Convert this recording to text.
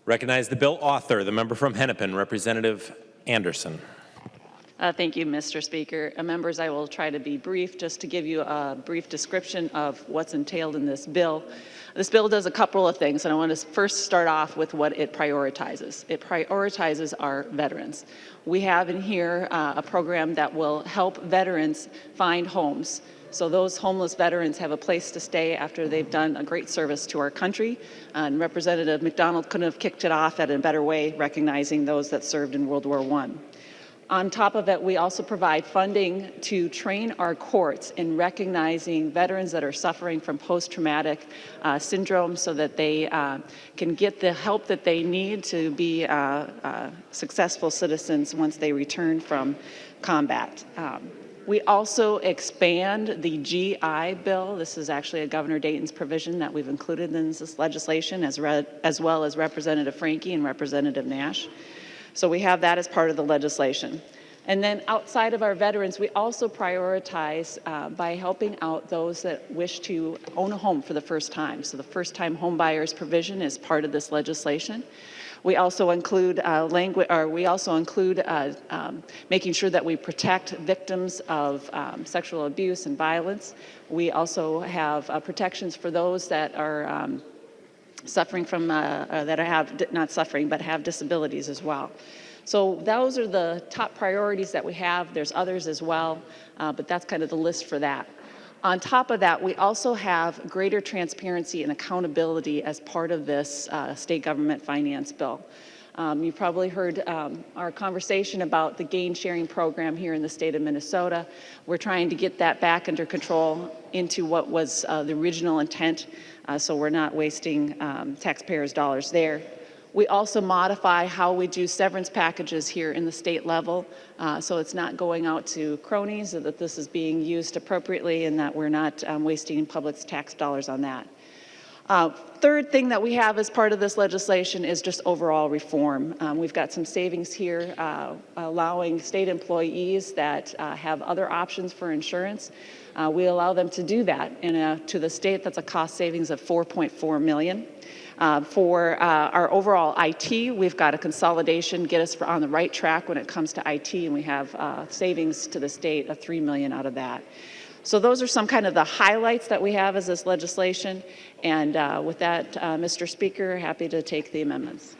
Recognize the bill author, the member from Hennepin, Representative Anderson. Thank you, Mr. Speaker. Members, I will try to be brief, just to give you a brief description of what's entailed in this bill. This bill does a couple of things, and I want to first start off with what it prioritizes. It prioritizes our veterans. We have in here a program that will help veterans find homes. So those homeless veterans have a place to stay after they've done a great service to our country. And Representative McDonald couldn't have kicked it off in a better way, recognizing those that served in World War I. On top of it, we also provide funding to train our courts in recognizing veterans that are suffering from post-traumatic syndrome so that they can get the help that they need to be successful citizens once they return from combat. We also expand the GI Bill. This is actually a Governor Dayton's provision that we've included in this legislation, as well as Representative Franke and Representative Nash. So we have that as part of the legislation. And then outside of our veterans, we also prioritize by helping out those that wish to own a home for the first time. So the first-time home buyers provision is part of this legislation. We also include making sure that we protect victims of sexual abuse and violence. We also have protections for those that are suffering from, not suffering, but have disabilities as well. So those are the top priorities that we have. There's others as well, but that's kind of the list for that. On top of that, we also have greater transparency and accountability as part of this state government finance bill. You've probably heard our conversation about the gain sharing program here in the state of Minnesota. We're trying to get that back under control into what was the original intent, so we're not wasting taxpayers' dollars there. We also modify how we do severance packages here in the state level, so it's not going out to cronies, that this is being used appropriately and that we're not wasting public tax dollars on that. Third thing that we have as part of this legislation is just overall reform. We've got some savings here allowing state employees that have other options for insurance. We allow them to do that to the state. That's a cost savings of $4.4 million. For our overall IT, we've got a consolidation, get us on the right track when it comes to IT, and we have savings to the state of $3 million out of that. So those are some kind of the highlights that we have as this legislation. And with that, Mr. Speaker, happy to take the amendments.